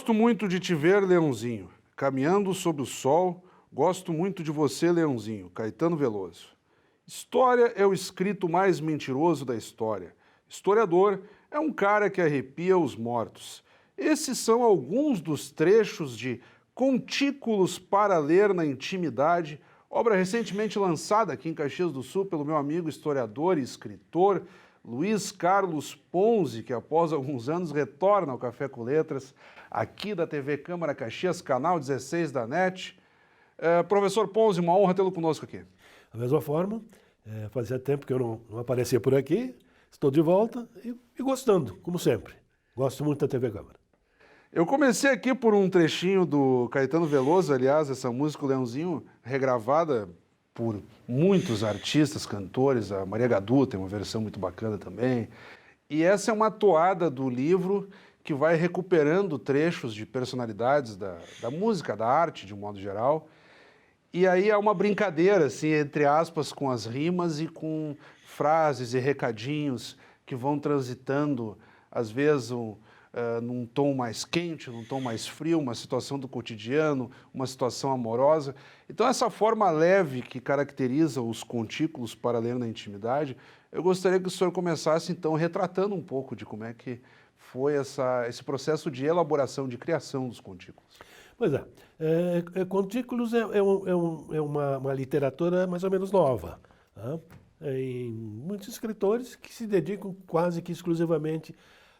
Gosto muito de te ver, Leãozinho, caminhando sob o sol. Gosto muito de você, Leãozinho, Caetano Veloso. História é o escrito mais mentiroso da história. Historiador é um cara que arrepia os mortos. Esses são alguns dos trechos de Contículos para ler na intimidade, obra recentemente lançada aqui em Caxias do Sul pelo meu amigo historiador e escritor Luiz Carlos Ponzi, que após alguns anos retorna ao Café com Letras, aqui da TV Câmara Caxias, canal 16 da NET. Professor Ponzi, uma honra tê-lo conosco aqui. Da mesma forma, fazia tempo que eu não aparecia por aqui, estou de volta e gostando, como sempre. Gosto muito da TV Câmara. Eu comecei aqui por um trechinho do Caetano Veloso, aliás, essa música, o Leãozinho, regravada por muitos artistas, cantores, a Maria Gadu tem uma versão muito bacana também. E essa é uma toada do livro que vai recuperando trechos de personalidades da música, da arte, de um modo geral. E aí há uma brincadeira, assim, entre aspas, com as rimas e com frases e recadinhos que vão transitando, às vezes, num tom mais quente, num tom mais frio, uma situação do cotidiano, uma situação amorosa. Então, essa forma leve que caracteriza os contículos para ler na intimidade, eu gostaria que o senhor começasse, então, retratando um pouco de como é que foi esse processo de elaboração, de criação dos contículos. Pois Contículos é uma literatura mais ou menos nova. Tá? Tem muitos escritores que se dedicam quase que exclusivamente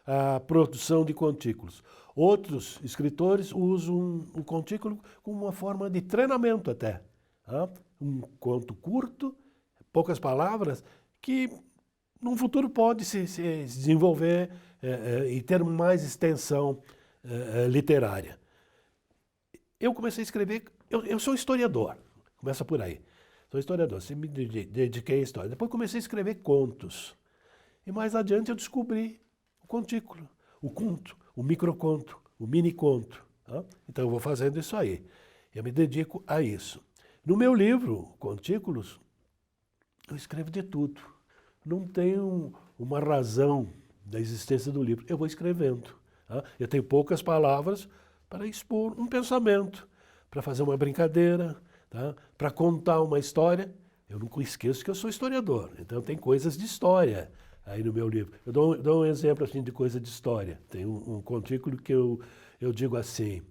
à produção de contículos. Outros escritores usam o contículo como uma forma de treinamento até. Tá? Um conto curto, poucas palavras, que no futuro pode se desenvolver e ter mais extensão literária. Eu comecei a escrever, eu sou historiador, começa por aí. Sou historiador, sempre me dediquei à história. Depois comecei a escrever contos. E mais adiante eu descobri o contículo, o conto, o microconto, o miniconto. Tá? Então eu vou fazendo isso aí. Eu me dedico a isso. No meu livro, Contículos, eu escrevo de tudo. Não tenho uma razão da existência do livro. Eu vou escrevendo. Tá? Eu tenho poucas palavras para expor um pensamento, para fazer uma brincadeira, tá? Para contar uma história. Eu nunca esqueço que eu sou historiador, então tem coisas de história aí no meu livro. Eu dou um exemplo assim, de coisa de história. Tem um contículo que eu digo assim,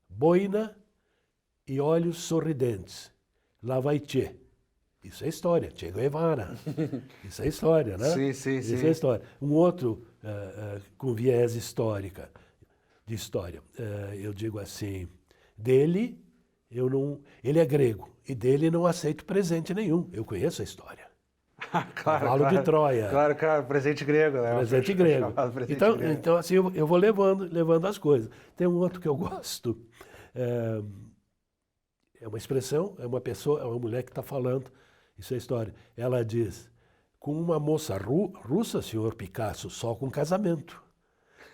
boina e olhos sorridentes, lá vai Tchê. Isso é história, Che Guevara. Isso é história, né? Sim. Isso é história. Um outro com viés de história. Eu digo assim, dele, ele é grego, e dele não aceito presente nenhum. Eu conheço a história. Cavalo de Troia. Claro, presente grego, né? Presente grego. Então, assim, eu vou levando as coisas. Tem um outro que eu gosto. É uma expressão, é uma pessoa, é uma mulher que está falando, isso é história. Ela diz, com uma moça russa, senhor Picasso, só com casamento.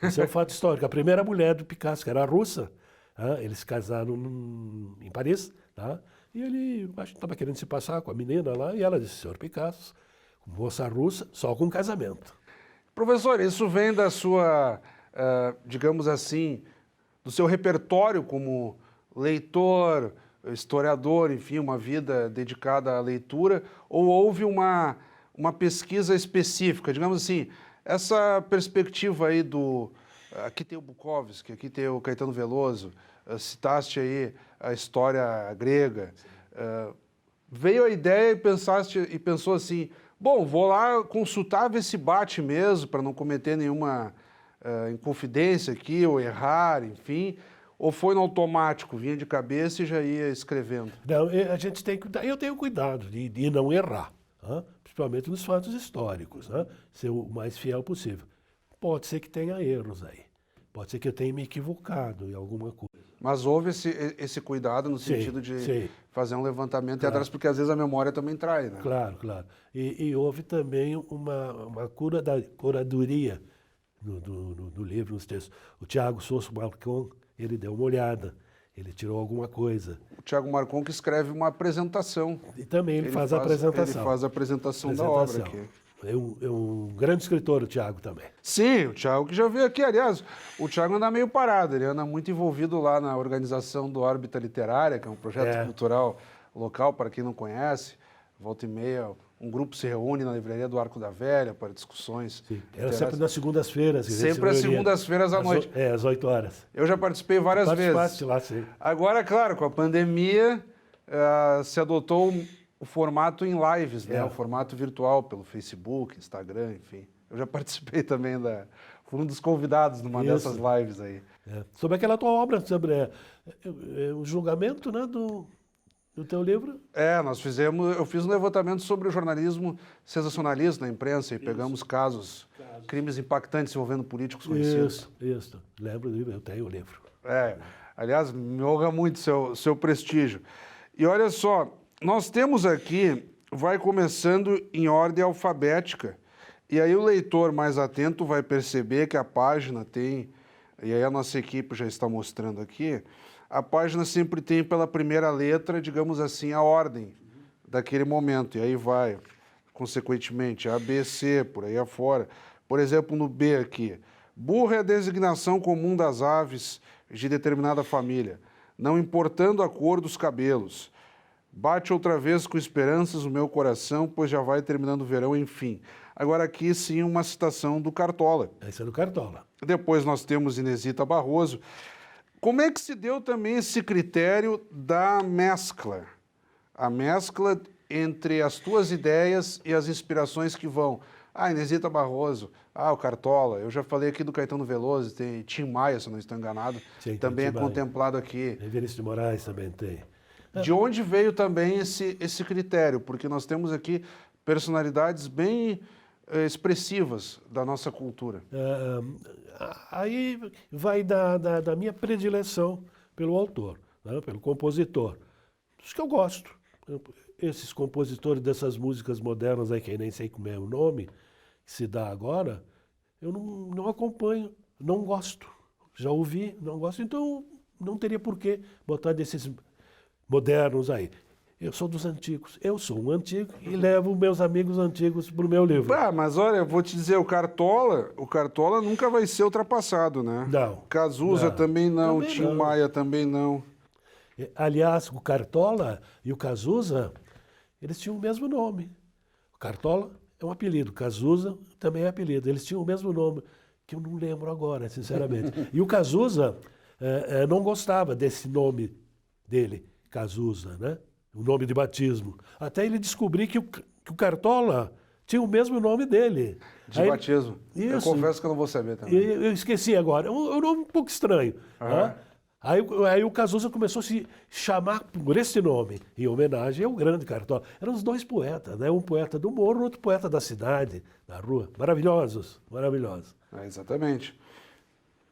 Isso é um fato histórico. A primeira mulher do Picasso, que era russa, eles se casaram em Paris, tá? E ele estava querendo se passar com a menina lá, e ela disse, senhor Picasso, moça russa, só com casamento. Professor, isso vem da sua, digamos assim, do seu repertório como leitor, historiador, enfim, uma vida dedicada à leitura, ou houve uma pesquisa específica, digamos assim, essa perspectiva aí aqui tem o Bukowski, aqui tem o Caetano Veloso, citaste aí a história grega, veio a ideia e pensou assim, bom, vou lá consultar, ver se bate mesmo, para não cometer nenhuma inconfidência aqui, ou errar, enfim, ou foi no automático, vinha de cabeça e já ia escrevendo? Não, a gente tem que cuidar, eu tenho cuidado de não errar. Principalmente nos fatos históricos, ser o mais fiel possível. Pode ser que tenha erros aí, pode ser que eu tenha me equivocado em alguma coisa. Mas houve esse cuidado no sentido de fazer um levantamento, claro. Atrás, porque às vezes a memória também trai, né? Claro. E houve também uma curadoria no livro, nos textos. O Tiago Souza Marcon, ele deu uma olhada. Ele tirou alguma coisa. O Tiago Marcon que escreve uma apresentação. E também ele faz a apresentação. Ele faz a apresentação da obra aqui. É um grande escritor, o Tiago, também. Sim, o Thiago que já veio aqui. Aliás, o Thiago anda meio parado, ele anda muito envolvido lá na organização do Órbita Literária, que é um projeto cultural local, para quem não conhece. Volta e meia, um grupo se reúne na livraria do Arco da Velha para discussões. Sim. Era sempre nas segundas-feiras. Sempre às segundas-feiras à noite. Às 8 horas. Eu já participei várias vezes. Lá, sim. Agora, claro, com a pandemia, se adotou o formato em lives, né? O formato virtual, pelo Facebook, Instagram, enfim. Eu já participei também fui um dos convidados numa dessas lives aí. Sobre aquela tua obra, sobre o julgamento, né, do teu livro. Eu fiz um levantamento sobre o jornalismo sensacionalista na imprensa e pegamos casos, crimes impactantes envolvendo políticos conhecidos. Isso. Lembro, eu tenho o livro. Aliás, me honra muito seu prestígio. E olha só, nós temos aqui, vai começando em ordem alfabética, e aí o leitor mais atento vai perceber que a página tem, e aí a nossa equipe já está mostrando aqui, a página sempre tem pela primeira letra, digamos assim, a ordem daquele momento, e aí vai, consequentemente, A, B, C, por aí afora. Por exemplo, no B aqui, burro é a designação comum das aves de determinada família, não importando a cor dos cabelos. Bate outra vez com esperanças o meu coração, pois já vai terminando o verão, enfim. Agora aqui sim uma citação do Cartola. Esse é do Cartola. Depois nós temos Inesita Barroso. Como é que se deu também esse critério da mescla? A mescla entre as tuas ideias e as inspirações que vão. Inesita Barroso, o Cartola. Eu já falei aqui do Caetano Veloso, tem Tim Maia, se eu não estou enganado. Sim, também é contemplado aqui. Vinícius de Moraes também tem. De onde veio também esse critério? Porque nós temos aqui personalidades bem expressivas da nossa cultura. Aí vai da minha predileção pelo autor, né, pelo compositor. Os que eu gosto. Esses compositores dessas músicas modernas aí, que eu nem sei como é o nome, que se dá agora, eu não acompanho, não gosto. Já ouvi, não gosto, então não teria por que botar desses modernos aí. Eu sou dos antigos. Eu sou um antigo e levo meus amigos antigos para o meu livro. Mas olha, eu vou te dizer, o Cartola nunca vai ser ultrapassado, né? Não. Cazuza também não, Também Tim não. Maia também não. Aliás, o Cartola e o Cazuza, eles tinham o mesmo nome. O Cartola é um apelido, Cazuza também é apelido. Eles tinham o mesmo nome, que eu não lembro agora, sinceramente. E o Cazuza não gostava desse nome dele, Cazuza, né? O nome de batismo. Até ele descobrir que o Cartola tinha o mesmo nome dele. De batismo. Isso. Eu confesso que eu não vou saber também. Eu esqueci agora. É um nome um pouco estranho. Né? Aí o Cazuza começou a se chamar por esse nome, em homenagem ao grande Cartola. Eram os dois poetas, né? Um poeta do morro, outro poeta da cidade, da rua. Maravilhosos, maravilhosos. Exatamente.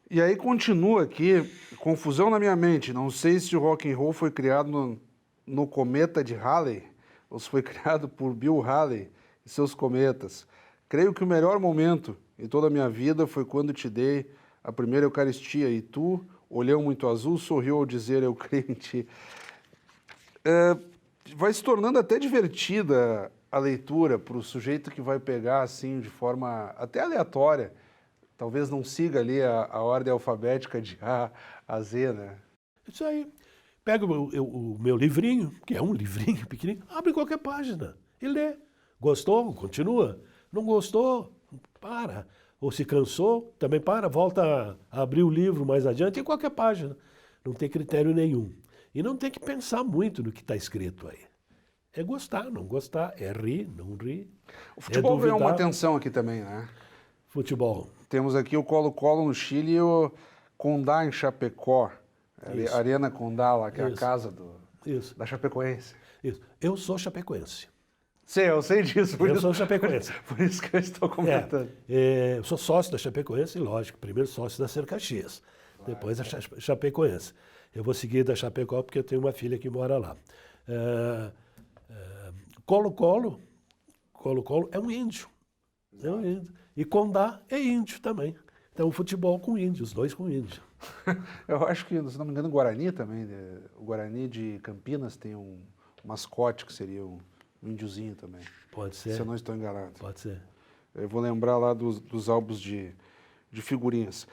E aí continua aqui, confusão na minha mente. Não sei se o rock and roll foi criado no cometa de Halley, ou se foi criado por Bill Haley e seus cometas. Creio que o melhor momento em toda a minha vida foi quando te dei a primeira Eucaristia e tu, olhão muito azul, sorriu ao dizer eu creio em ti. Vai se tornando até divertida a leitura para o sujeito que vai pegar assim de forma até aleatória. Talvez não siga ali a ordem alfabética de A a Z, né? Isso aí. Pega o meu livrinho, que é um livrinho pequenininho, abre qualquer página e lê. Gostou? Continua. Não gostou? Para. Ou se cansou, também para, volta a abrir o livro mais adiante em qualquer página. Não tem critério nenhum. E não tem que pensar muito no que está escrito aí. É gostar, não gostar, é rir, não rir. O futebol ganhou uma atenção aqui também, né? Futebol. Temos aqui o Colo-Colo no Chile e o Condá em Chapecó. Isso. Arena Condá lá, que é a casa da Chapecoense. Isso. Eu sou chapecoense. Sim, eu sei disso. Eu sou chapecoense. Por isso que eu estou comentando. Eu sou sócio da Chapecoense, lógico. Primeiro sócio da Ser Caxias. Depois a Chapecoense. Eu vou seguir da Chapecó porque eu tenho uma filha que mora lá. Colo-Colo é um índio. É um índio. E Condá é índio também. Então o futebol com índio, os dois com índio. Eu acho que, se não me engano, o Guarani também. O Guarani de Campinas tem um mascote que seria um índiozinho também. Pode ser. Se eu não estou enganado. Pode ser. Eu vou lembrar lá dos álbuns de figurinhas.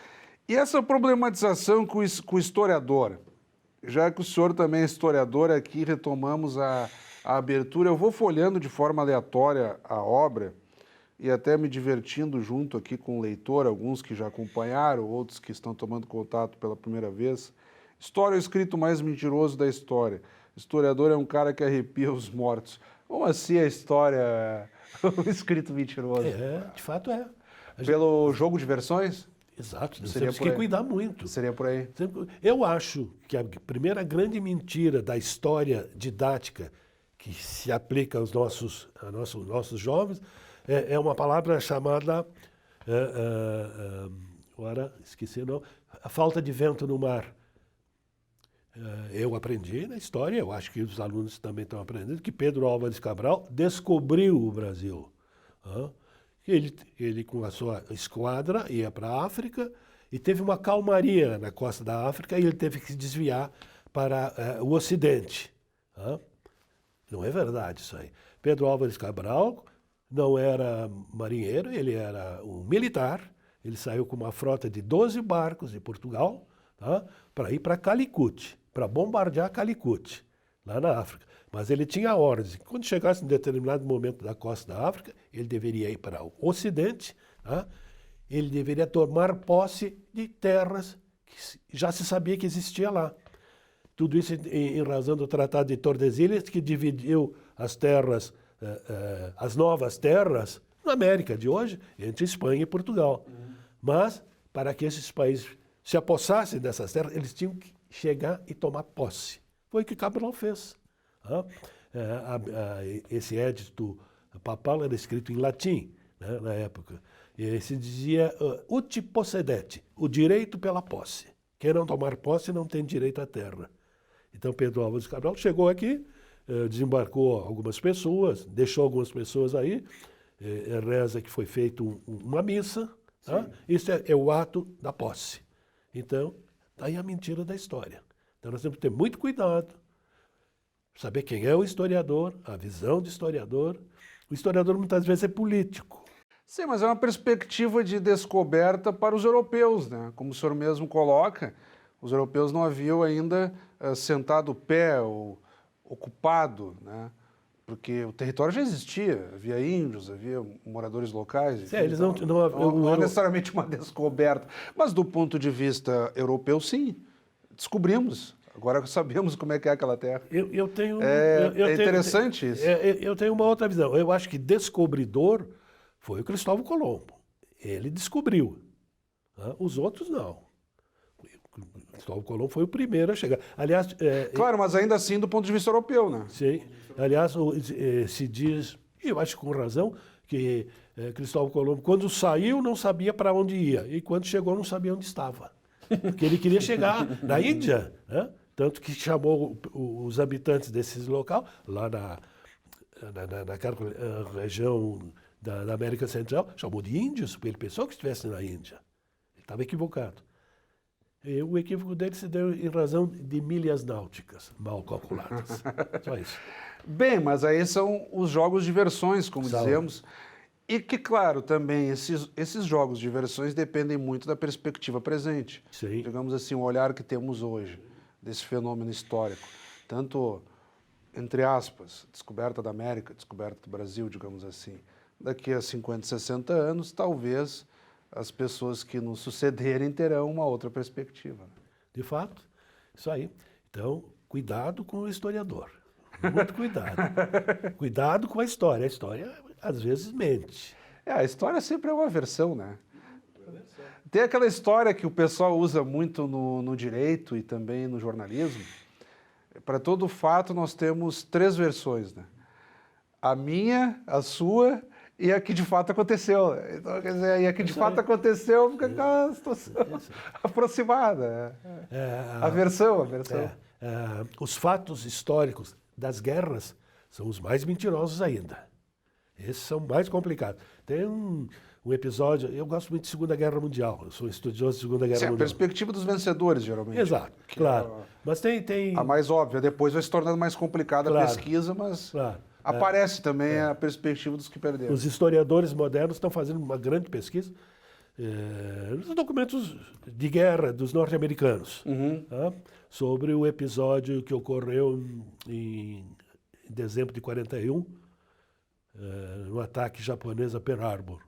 E essa problematização com o historiador, já que o senhor também é historiador, aqui retomamos a abertura. Eu vou folheando de forma aleatória a obra e até me divertindo junto aqui com o leitor, alguns que já acompanharam, outros que estão tomando contato pela primeira vez. História é o escrito mais mentiroso da história. Historiador é um cara que arrepia os mortos. Como assim a história, o escrito mentiroso? De fato é. Pelo jogo de versões? Exato, nós Seria temos por que aí. cuidar muito. Seria por aí. Eu acho que a primeira grande mentira da história didática que se aplica aos nossos jovens é uma palavra chamada, agora esqueci não, a falta de vento no mar. Eu aprendi na história, eu acho que os alunos também estão aprendendo, que Pedro Álvares Cabral descobriu o Brasil. Ele com a sua esquadra, ia para a África e teve uma calmaria na costa da África e ele teve que se desviar para o Ocidente. Não é verdade isso aí. Pedro Álvares Cabral não era marinheiro, ele era um militar. Ele saiu com uma frota de 12 barcos de Portugal, para ir para Calicut, para bombardear Calicut, lá na África. Mas ele tinha ordens. Quando chegasse em determinado momento da costa da África, ele deveria ir para o Ocidente, ele deveria tomar posse de terras que já se sabia que existia lá. Tudo isso em razão do Tratado de Tordesilhas, que dividiu as terras, as novas terras, na América de hoje, entre Espanha e Portugal. Mas, para que esses países se apossassem dessas terras, eles tinham que chegar e tomar posse. Foi o que Cabral fez. Esse édito papal era escrito em latim, né, na época. E se dizia uti possedete, o direito pela posse. Quem não tomar posse não tem direito à terra. Então Pedro Álvares Cabral chegou aqui, desembarcou algumas pessoas, deixou algumas pessoas aí, reza que foi feita uma missa. Isso é o ato da posse. Então, está aí a mentira da história. Então nós temos que ter muito cuidado, saber quem é o historiador, a visão do historiador. O historiador muitas vezes é político. Sim, mas é uma perspectiva de descoberta para os europeus, né? Como o senhor mesmo coloca, os europeus não haviam ainda sentado o pé ou ocupado, né? Porque o território já existia, havia índios, havia moradores locais. Enfim, Eles não é necessariamente uma descoberta. Mas do ponto de vista europeu, sim, descobrimos. Agora sabemos como é que é aquela terra. Eu tenho... É interessante isso. Eu tenho uma outra visão. Eu acho que descobridor foi o Cristóvão Colombo. Ele descobriu. Os outros não. O Cristóvão Colombo foi o primeiro a chegar. Aliás... Claro, mas ainda assim do ponto de vista europeu, né? Sim. Aliás, se diz, e eu acho com razão, que Cristóvão Colombo, quando saiu, não sabia para onde ia. E quando chegou, não sabia onde estava. Porque ele queria chegar na Índia, né? Tanto que chamou os habitantes desse local, lá naquela região da América Central, chamou de índios, porque ele pensou que estivesse na Índia. Ele estava equivocado. E o equívoco dele se deu em razão de milhas náuticas mal calculadas. Só isso. Bem, mas aí são os jogos de versões, como dizemos. E que, claro, também esses jogos de versões dependem muito da perspectiva presente. Sim. Digamos assim, o olhar que temos hoje desse fenômeno histórico. Tanto, entre aspas, descoberta da América, descoberta do Brasil, digamos assim. Daqui a 50, 60 anos, talvez as pessoas que nos sucederem terão uma outra perspectiva. De fato, isso aí. Então, cuidado com o historiador. Muito cuidado. Cuidado com a história. A história, às vezes, mente. A história sempre é uma versão, né? Tem aquela história que o pessoal usa muito no direito e também no jornalismo. Para todo fato, nós temos 3 versões, né? A minha, a sua e a que de fato aconteceu. Então, quer dizer, e a que de fato aconteceu fica com a situação aproximada. A versão. Os fatos históricos das guerras são os mais mentirosos ainda. Esses são mais complicados. Tem um episódio, eu gosto muito de Segunda Guerra Mundial, eu sou estudioso de Segunda Guerra Mundial. A perspectiva dos vencedores, geralmente. Exato, claro. Mas tem... A mais óbvia, depois vai se tornando mais complicada a pesquisa, mas aparece também a perspectiva dos que perderam. Os historiadores modernos estão fazendo uma grande pesquisa nos documentos de guerra dos norte-americanos, tá? Sobre o episódio que ocorreu em dezembro de 41, no ataque japonês a Pearl Harbor.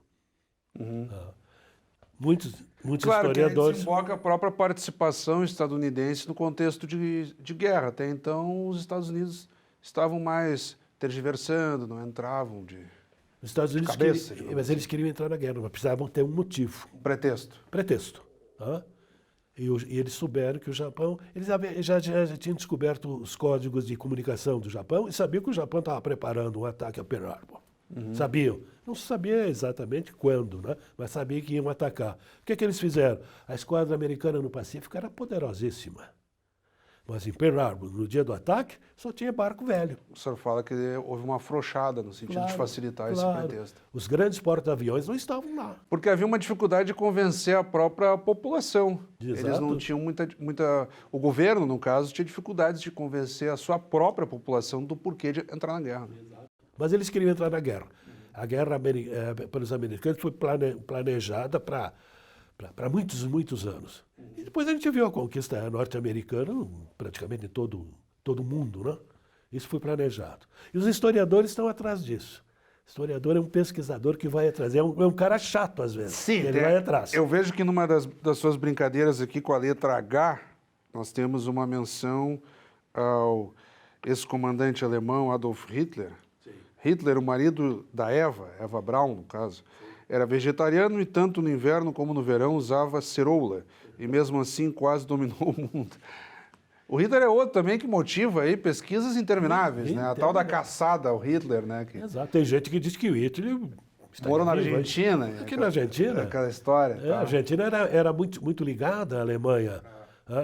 Muitos Claro que historiadores... desemboca a própria participação estadunidense no contexto de guerra. Até então, os Estados Unidos estavam mais tergiversando, não entravam de Os Estados Unidos cabeça, queriam, mas eles queriam entrar na guerra, mas precisavam ter um motivo. pretexto. Pretexto. Tá? E eles souberam que o Japão... Eles já tinham descoberto os códigos de comunicação do Japão e sabiam que o Japão estava preparando um ataque a Pearl Harbor. Sabiam. Não se sabia exatamente quando, né? Mas sabia que iam atacar. O que eles fizeram? A esquadra americana no Pacífico era poderosíssima. Mas em Pearl Harbor, no dia do ataque, só tinha barco velho. O senhor fala que houve uma afrouxada no sentido de facilitar esse pretexto. Os grandes porta-aviões não estavam lá. Porque havia uma dificuldade de convencer a própria população. Exato. Eles não tinham muita... O governo, no caso, tinha dificuldades de convencer a sua própria população do porquê de entrar na guerra. Mas eles queriam entrar na guerra. A guerra pelos americanos foi planejada para muitos anos. E depois a gente viu a conquista norte-americana praticamente em todo o mundo, né? Isso foi planejado. E os historiadores estão atrás disso. O historiador é um pesquisador que vai atrás. É um cara chato, às vezes. Sim, ele vai atrás. Eu vejo que numa das suas brincadeiras aqui com a letra H, nós temos uma menção ao ex-comandante alemão Adolf Hitler. Sim. Hitler, o marido da Eva Braun, no caso, era vegetariano e tanto no inverno como no verão usava ceroula. E mesmo assim quase dominou o mundo. O Hitler é outro também que motiva aí pesquisas intermináveis, né? A tal da caçada ao Hitler, né? Que Exato. Tem gente que diz que o Hitler morou na Argentina. Aqui na Argentina. Aquela história. A Argentina era muito ligada à Alemanha.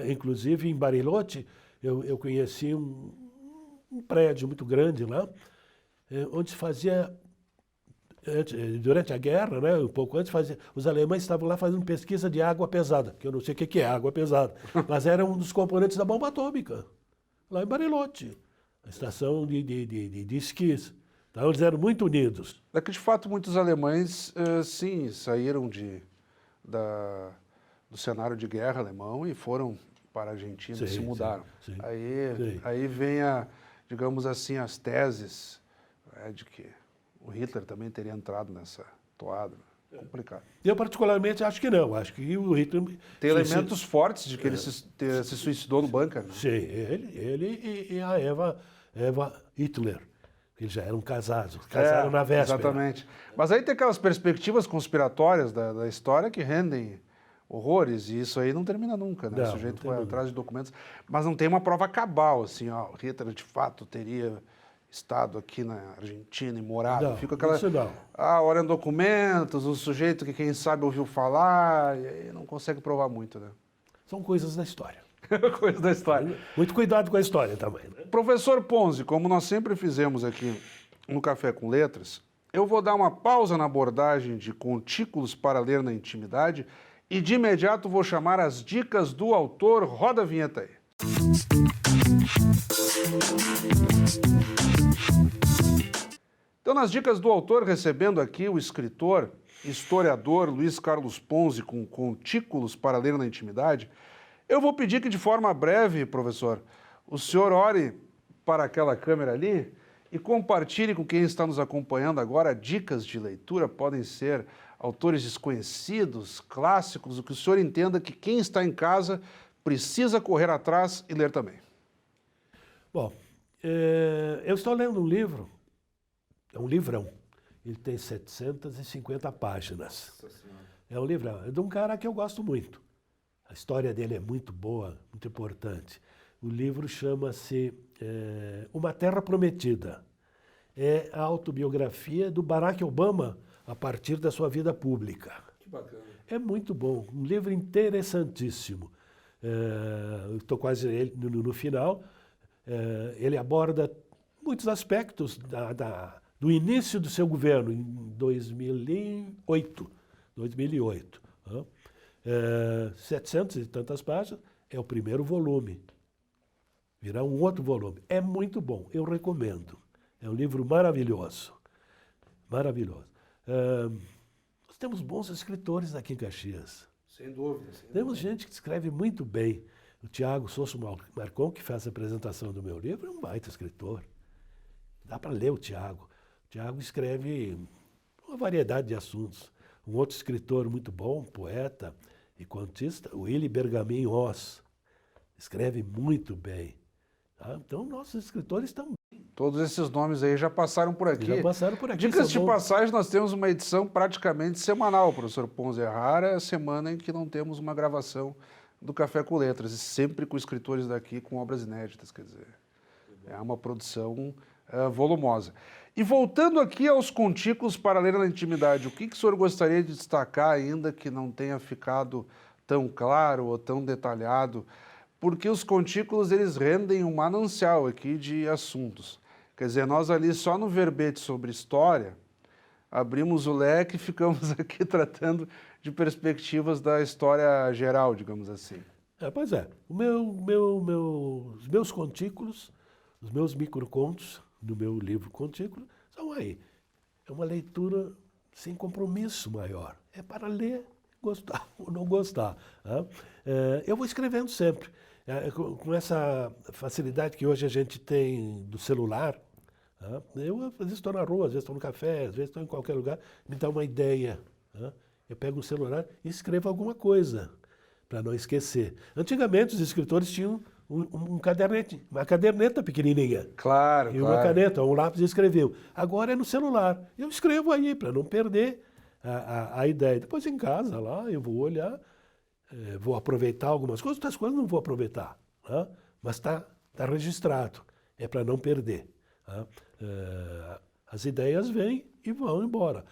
Inclusive, em Bariloche, eu conheci um prédio muito grande lá, onde se fazia... Durante a guerra, né, um pouco antes, os alemães estavam lá fazendo pesquisa de água pesada, que eu não sei o que é água pesada, mas era um dos componentes da bomba atômica, lá em Bariloche, a estação de esquis. Então, eles eram muito unidos. É que, de fato, muitos alemães, sim, saíram do cenário de guerra alemão e foram para a Argentina e se mudaram. Sim. Aí vem, digamos assim, as teses de que o Hitler também teria entrado nessa toada. Complicado. Eu, particularmente, acho que não. Acho que o Hitler... Tem elementos fortes de que ele se suicidou no bunker. Né? Sim, ele e a Eva Hitler. Eles já eram casados. Casaram na véspera. Exatamente. Mas aí tem aquelas perspectivas conspiratórias da história que rendem horrores, e isso aí não termina nunca, né? O sujeito vai atrás de documentos, mas não tem uma prova cabal, assim, ó, o Hitler de fato teria estado aqui na Argentina e morado. Não, fica aquela... isso não. olhando documentos, um sujeito que quem sabe ouviu falar, e aí não consegue provar muito, né? São coisas da história. Coisa da história. Muito cuidado com a história também, né? Professor Ponzi, como nós sempre fizemos aqui no Café com Letras, eu vou dar uma pausa na abordagem de contículos para ler na intimidade e de imediato vou chamar as dicas do autor. Roda a vinheta aí. Então, nas dicas do autor, recebendo aqui o escritor, historiador Luiz Carlos Ponzi com contículos para ler na intimidade, eu vou pedir que de forma breve, professor, o senhor ore para aquela câmera ali e compartilhe com quem está nos acompanhando agora dicas de leitura. Podem ser autores desconhecidos, clássicos, o que o senhor entenda que quem está em casa precisa correr atrás e ler também. Bom, eu estou lendo um livro, é um livrão, ele tem 750 páginas. É um livrão, é de um cara que eu gosto muito. A história dele é muito boa, muito importante. O livro chama-se Uma Terra Prometida. É a autobiografia do Barack Obama a partir da sua vida pública. Que bacana. É muito bom, um livro interessantíssimo. Estou quase no final. Ele aborda muitos aspectos do início do seu governo, em 2008. 700 e tantas páginas, é o primeiro volume. Virá um outro volume. É muito bom, eu recomendo. É um livro maravilhoso. Maravilhoso. Nós temos bons escritores aqui em Caxias. Sem dúvida. Temos gente que escreve muito bem. O Tiago Sosso Marcon, que faz a apresentação do meu livro, é um baita escritor. Dá para ler o Tiago. O Tiago escreve uma variedade de assuntos. Um outro escritor muito bom, poeta e contista, o Willy Bergamin Oz, escreve muito bem. Tá? Então, nossos escritores estão... Todos esses nomes aí já passaram por aqui. Já passaram por aqui. Dicas de são bons. passagem, nós temos uma edição praticamente semanal, professor Pons. É rara a semana em que não temos uma gravação do Café com Letras, e sempre com escritores daqui com obras inéditas, quer dizer, é uma produção volumosa. E voltando aqui aos contículos para ler na intimidade, o que o senhor gostaria de destacar ainda que não tenha ficado tão claro ou tão detalhado? Porque os contículos, eles rendem um manancial aqui de assuntos. Quer dizer, nós ali só no verbete sobre história, abrimos o leque e ficamos aqui tratando de perspectivas da história geral, digamos assim. Pois é, os meus contículos, os meus microcontos do meu livro Contículo, são aí. É uma leitura sem compromisso maior. É para ler, gostar ou não gostar. Né? Eu vou escrevendo sempre. Com essa facilidade que hoje a gente tem do celular, eu às vezes estou na rua, às vezes estou no café, às vezes estou em qualquer lugar, me dá uma ideia. Eu pego o celular e escrevo alguma coisa, para não esquecer. Antigamente os escritores tinham um cadernete, uma caderneta pequenininha. Claro, E uma caneta, um lápis e escreviam. Agora é no celular. Eu escrevo aí, para não perder a ideia. Depois em casa, lá, eu vou olhar, vou aproveitar algumas coisas, outras coisas não vou aproveitar. Mas está registrado. É para não perder. As ideias vêm e vão embora.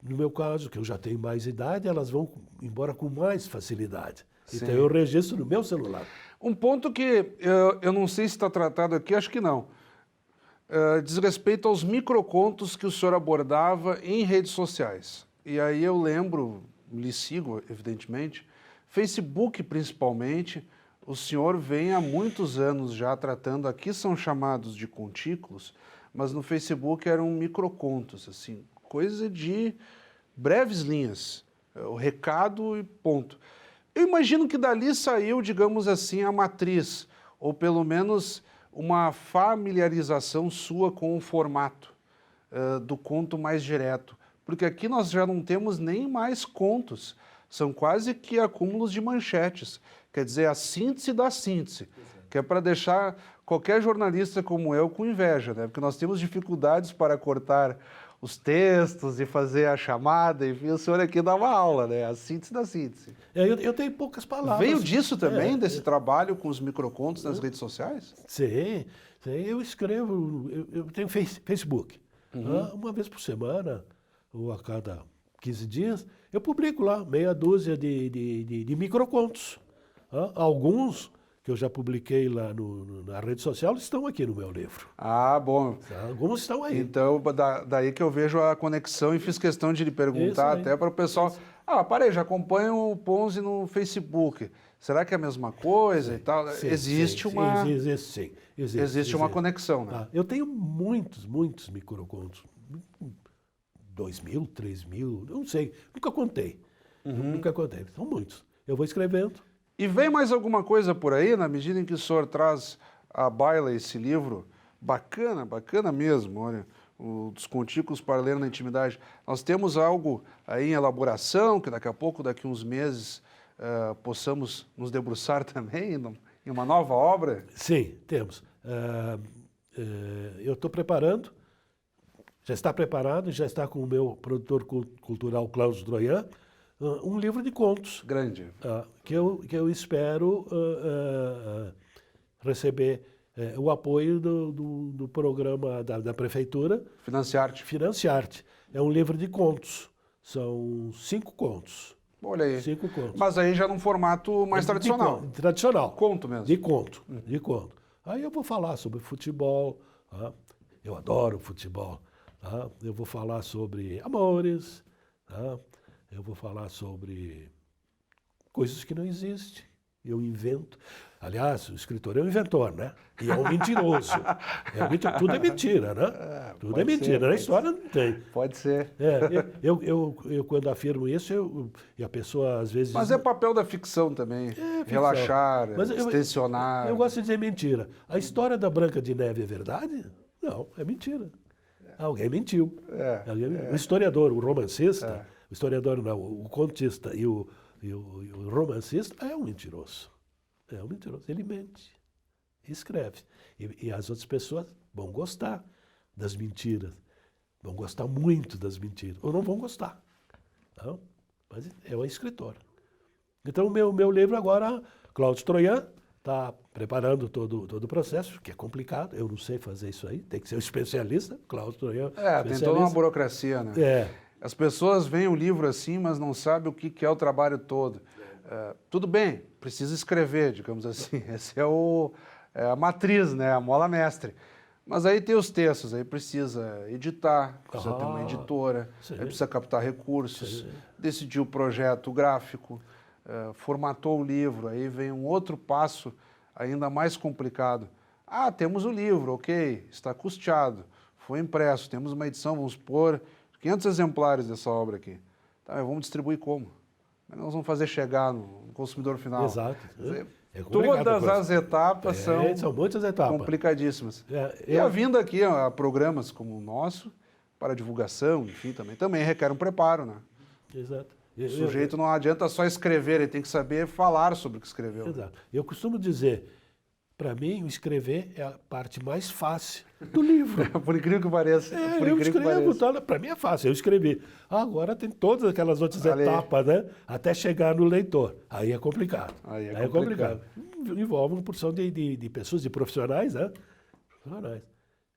No meu caso, que eu já tenho mais idade, elas vão embora com mais facilidade. Sim. Então eu registro no meu celular. Um ponto que eu não sei se está tratado aqui, acho que não. Diz respeito aos microcontos que o senhor abordava em redes sociais. E aí eu lembro, lhe sigo, evidentemente, Facebook principalmente, o senhor vem há muitos anos já tratando, aqui são chamados de contículos, mas no Facebook eram microcontos, assim, coisa de breves linhas, o recado e ponto. Eu imagino que dali saiu, digamos assim, a matriz, ou pelo menos uma familiarização sua com o formato do conto mais direto. Porque aqui nós já não temos nem mais contos, são quase que acúmulos de manchetes. Quer dizer, a síntese da síntese, que é para deixar qualquer jornalista como eu com inveja, né? Porque nós temos dificuldades para cortar os textos e fazer a chamada, enfim, o senhor aqui dá uma aula, né? A síntese da síntese. Eu tenho poucas palavras. Veio disso também, desse trabalho com os microcontos nas redes sociais? Sim, eu escrevo, eu tenho Facebook. Uma vez por semana, ou a cada 15 dias, eu publico lá meia dúzia de microcontos. Alguns que eu já publiquei lá na rede social estão aqui no meu livro. Ah, bom. Alguns estão aí. Então, daí que eu vejo a conexão e fiz questão de lhe perguntar até para o pessoal. Isso. Parei, já acompanho o Ponzi no Facebook. Será que é a mesma coisa e tal? Existe uma conexão, né? Eu tenho muitos microcontos. 2.000, 3.000, eu não sei. Nunca contei. Nunca contei. São muitos. Eu vou escrevendo. E vem mais alguma coisa por aí, na medida em que o senhor traz à baila esse livro? Bacana, bacana mesmo, olha, dos contículos para ler na intimidade. Nós temos algo aí em elaboração, que daqui a pouco, daqui uns meses, possamos nos debruçar também em uma nova obra? Sim, temos. Eu estou preparando, já está preparado, já está com o meu produtor cultural, Cláudio Droyan, um livro de contos. Grande. Que eu espero receber o apoio do programa da Prefeitura. Financiarte. Financiarte. É um livro de contos. São 5 contos. Olha aí. 5 contos. Mas aí já num formato mais tradicional. Tradicional. Conto mesmo. De conto. De conto. Aí eu vou falar sobre futebol. Eu adoro futebol. Eu vou falar sobre amores. Eu vou falar sobre coisas que não existem. Eu invento. Aliás, o escritor é um inventor, né? E é um mentiroso. Tudo é mentira, né? Tudo é mentira. Na história não tem. Pode ser. Eu quando afirmo isso, e a pessoa às vezes... Mas é papel da ficção também. ficção. Relaxar, Mas extensionar. Eu gosto de dizer mentira. A história da Branca de Neve é verdade? Não, é mentira. Alguém mentiu. O historiador, o romancista, o historiador não, o contista e o romancista é um mentiroso. É um mentiroso. Ele mente, escreve. E as outras pessoas vão gostar das mentiras. Vão gostar muito das mentiras. Ou não vão gostar. Não? Mas é um escritor. Então, o meu livro agora, Cláudio Troian, está preparando todo o processo, que é complicado. Eu não sei fazer isso aí. Tem que ser um especialista. Cláudio Troian, tem toda uma burocracia, né? As pessoas veem o livro assim, mas não sabem o que é o trabalho todo. Tudo bem, precisa escrever, digamos assim. Essa é a matriz, né? A mola mestre. Mas aí tem os textos, aí precisa editar, precisa ter uma editora, aí precisa captar recursos, decidir o projeto gráfico, formatou o livro, aí vem um outro passo ainda mais complicado. Temos o livro, ok, está custeado, foi impresso, temos uma edição, vamos pôr 500 exemplares dessa obra aqui. Tá, mas vamos distribuir como? Nós vamos fazer chegar no consumidor final. Exato. Todas as etapas são muitas etapas complicadíssimas. E a vinda aqui a programas como o nosso, para divulgação, enfim, também requer um preparo, né? Exato. O sujeito não adianta só escrever, ele tem que saber falar sobre o que escreveu. Exato. Eu costumo dizer, para mim, o escrever é a parte mais fácil do livro. Por incrível que pareça. Eu escrevo, para mim é fácil, eu escrevi. Agora tem todas aquelas outras etapas, né? Até chegar no leitor. Aí é complicado. Aí é complicado. Envolve uma porção de pessoas, de profissionais, né?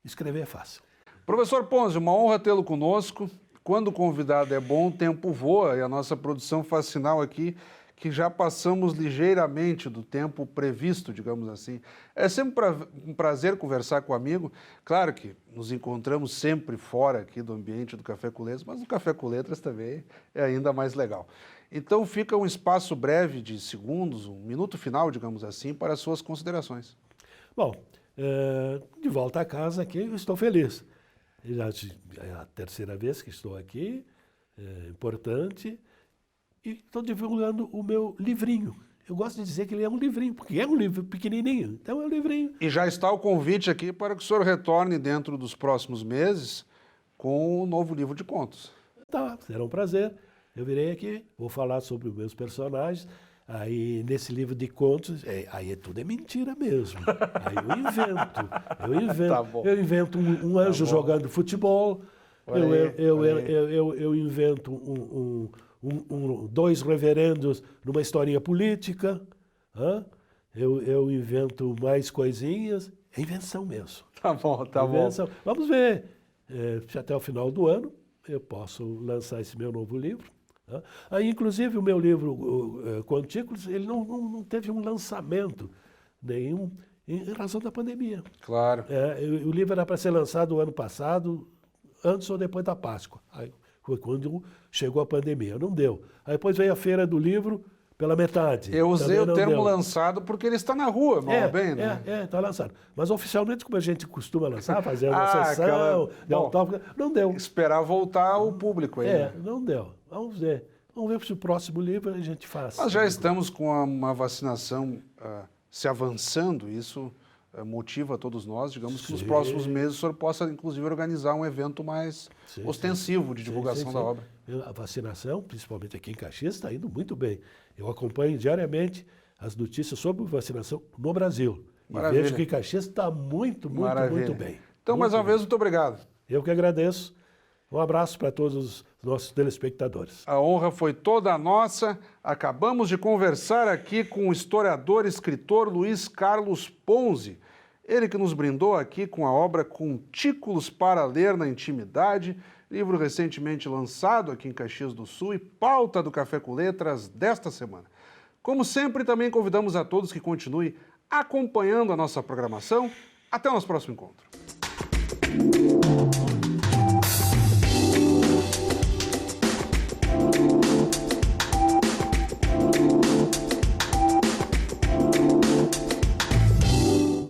Escrever é fácil. Professor Ponzio, uma honra tê-lo conosco. Quando o convidado é bom, o tempo voa e a nossa produção faz sinal aqui que já passamos ligeiramente do tempo previsto, digamos assim. É sempre um prazer conversar com o amigo. Claro que nos encontramos sempre fora aqui do ambiente do Café com Letras, mas o Café com Letras também é ainda mais legal. Então fica um espaço breve de segundos, um minuto final, digamos assim, para as suas considerações. Bom, de volta a casa aqui, eu estou feliz. É a terceira vez que estou aqui, é importante. E estou divulgando o meu livrinho. Eu gosto de dizer que ele é um livrinho, porque é um livro pequenininho, então é um livrinho. E já está o convite aqui para que o senhor retorne dentro dos próximos meses com um novo livro de contos. Tá, será um prazer. Eu virei aqui, vou falar sobre os meus personagens. Aí, nesse livro de contos, aí tudo é mentira mesmo. Aí eu invento. Tá bom. Eu invento um anjo jogando futebol. Eu invento dois reverendos numa historinha política. Eu invento mais coisinhas. É invenção mesmo. Tá bom. Vamos ver. Se até o final do ano eu posso lançar esse meu novo livro. Aí, inclusive, o meu livro Contículos, ele não teve um lançamento nenhum em razão da pandemia. Claro. O livro era para ser lançado o ano passado, antes ou depois da Páscoa. Aí foi quando chegou a pandemia. Não deu. Aí depois veio a Feira do Livro pela metade. Eu usei o termo lançado porque ele está na rua, mal bem, né? Está lançado. Mas oficialmente, como a gente costuma lançar, fazer uma sessão, não deu. Esperar voltar ao público aí. Não deu. Vamos ver. Vamos ver se o próximo livro a gente faz. Nós já estamos com uma vacinação se avançando, isso motiva todos nós, digamos que nos próximos meses o senhor possa, inclusive, organizar um evento mais ostensivo de divulgação da obra. A vacinação, principalmente aqui em Caxias, está indo muito bem. Eu acompanho diariamente as notícias sobre vacinação no Brasil. Maravilha. E vejo que Caxias está muito bem. Então, mais uma vez, muito obrigado. Eu que agradeço. Um abraço para todos os nossos telespectadores. A honra foi toda nossa. Acabamos de conversar aqui com o historiador e escritor Luiz Carlos Ponzi. Ele que nos brindou aqui com a obra Contículos para Ler na Intimidade, livro recentemente lançado aqui em Caxias do Sul e pauta do Café com Letras desta semana. Como sempre, também convidamos a todos que continuem acompanhando a nossa programação. Até o nosso próximo encontro.